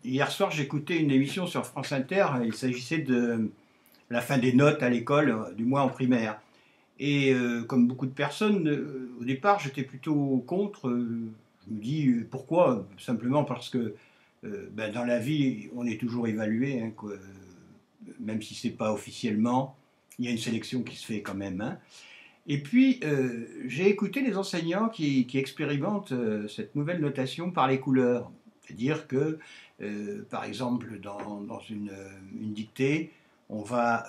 Hier soir, j'écoutais une émission sur France Inter. Il s'agissait de la fin des notes à l'école, du moins en primaire. Et comme beaucoup de personnes, au départ, j'étais plutôt contre. Je me dis pourquoi? Simplement parce que ben, dans la vie, on est toujours évalué, hein, quoi. Même si c'est pas officiellement, il y a une sélection qui se fait quand même, hein. Et puis, j'ai écouté les enseignants qui expérimentent cette nouvelle notation par les couleurs. C'est-à-dire que, par exemple, dans une dictée, on va,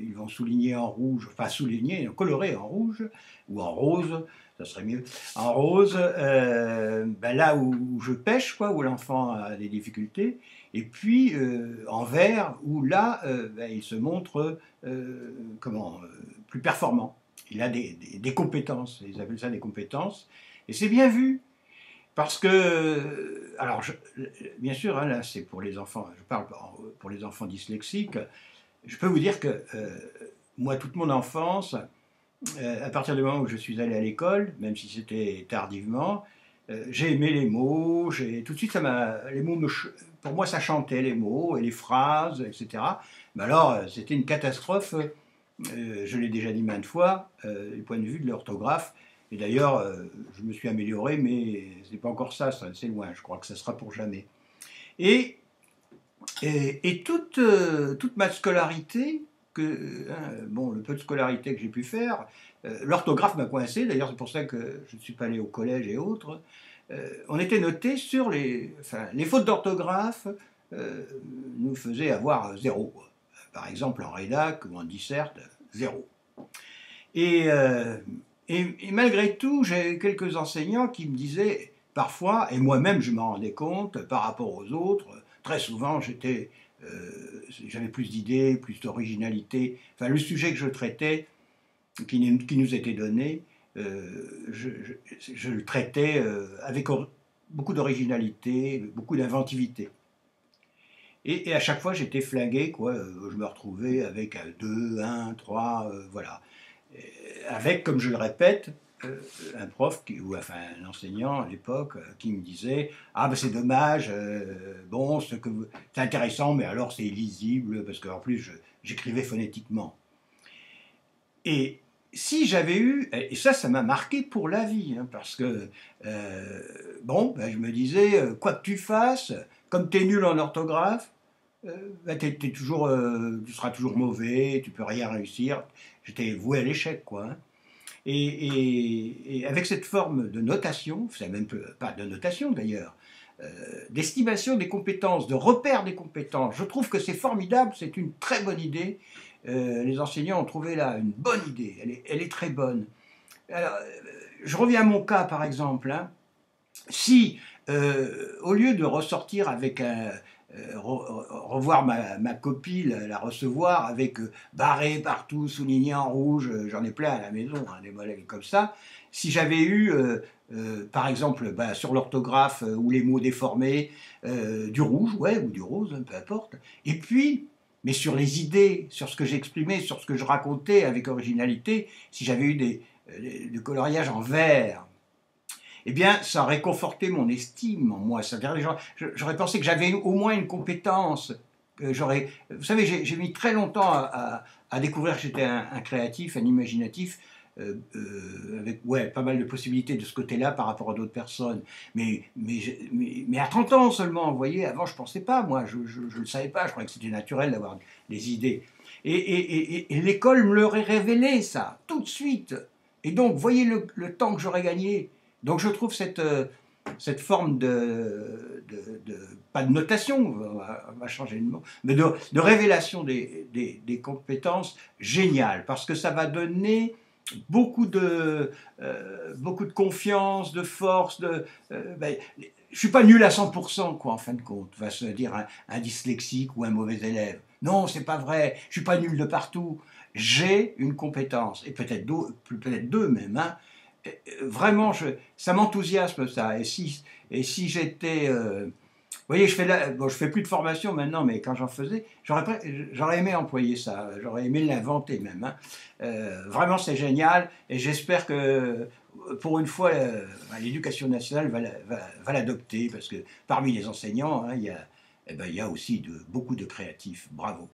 ils vont souligner en rouge, enfin souligner, colorer en rouge, ou en rose, ça serait mieux, en rose, ben là où je pêche, quoi, où l'enfant a des difficultés, et puis en vert, où là, ben, il se montre, comment, plus performant. Il a des compétences, ils appellent ça des compétences, et c'est bien vu, parce que, alors, bien sûr, hein, là c'est pour les enfants, je parle pour les enfants dyslexiques, je peux vous dire que moi, toute mon enfance, à partir du moment où je suis allé à l'école, même si c'était tardivement, j'ai aimé les mots, tout de suite, les mots pour moi, ça chantait les mots et les phrases, etc. Mais alors, c'était une catastrophe, je l'ai déjà dit maintes fois, du point de vue de l'orthographe. Et d'ailleurs, je me suis amélioré, mais ce n'est pas encore ça, c'est loin, je crois que ça sera pour jamais. Et toute ma scolarité, bon, le peu de scolarité que j'ai pu faire, l'orthographe m'a coincé, d'ailleurs c'est pour ça que je ne suis pas allé au collège et autres, on était noté sur les fautes d'orthographe, euh, nous faisaient avoir zéro. Par exemple en rédac ou en disserte, zéro. Et, euh, et malgré tout, j'ai quelques enseignants qui me disaient parfois, et moi-même je m'en rendais compte par rapport aux autres, très souvent j'avais plus d'idées, plus d'originalité. Enfin, le sujet que je traitais, qui nous était donné, je le traitais avec beaucoup d'originalité, beaucoup d'inventivité. Et à chaque fois, j'étais flingué, quoi. Je me retrouvais avec 2, 1, 3, voilà. Avec, comme je le répète, un prof, ou enfin un enseignant à l'époque, qui me disait ah ben c'est dommage, bon, c'est intéressant, mais alors c'est illisible, parce qu'en plus j'écrivais phonétiquement. Et si j'avais eu, et ça m'a marqué pour la vie, hein, parce que, bon, ben, je me disais, quoi que tu fasses, comme tu es nul en orthographe, ben, tu seras toujours mauvais, tu peux rien réussir. J'étais voué à l'échec, quoi, hein. Et avec cette forme de notation, c'est même pas de notation d'ailleurs, d'estimation des compétences, de repère des compétences, je trouve que c'est formidable, c'est une très bonne idée. Les enseignants ont trouvé là une bonne idée, elle est très bonne. Alors, je reviens à mon cas par exemple, hein. Si, au lieu de ressortir avec revoir ma copie, la recevoir avec barré partout, souligné en rouge, j'en ai plein à la maison, hein, des modèles comme ça. Si j'avais eu, par exemple, bah, sur l'orthographe ou les mots déformés, du rouge, ouais, ou du rose, hein, peu importe. Et puis, mais sur les idées, sur ce que j'exprimais, sur ce que je racontais avec originalité, si j'avais eu du coloriage en vert, eh bien, ça aurait conforté mon estime en moi. J'aurais pensé que j'avais au moins une compétence. Vous savez, j'ai mis très longtemps à découvrir que j'étais un créatif, un imaginatif, avec ouais, pas mal de possibilités de ce côté-là par rapport à d'autres personnes. Mais à 30 ans seulement, vous voyez, avant je ne pensais pas, moi, je ne le savais pas, je croyais que c'était naturel d'avoir des idées. Et l'école me l'aurait révélé, ça, tout de suite. Et donc, voyez le temps que j'aurais gagné. Donc je trouve cette forme pas de notation, on va changer de mot, mais de révélation des compétences géniale, parce que ça va donner beaucoup de confiance, de force, ben, je suis pas nul à 100%, quoi, en fin de compte, va se dire un dyslexique ou un mauvais élève. Non, c'est pas vrai, je suis pas nul de partout. J'ai une compétence, et peut-être deux même, hein. Vraiment, ça m'enthousiasme ça. Et si j'étais, vous voyez, bon, je fais plus de formation maintenant, mais quand j'en faisais, j'aurais aimé employer ça, j'aurais aimé l'inventer même, hein. Vraiment, c'est génial, et j'espère que pour une fois, l'éducation nationale va l'adopter, parce que parmi les enseignants, hein, il y a, eh ben, il y a aussi beaucoup de créatifs. Bravo.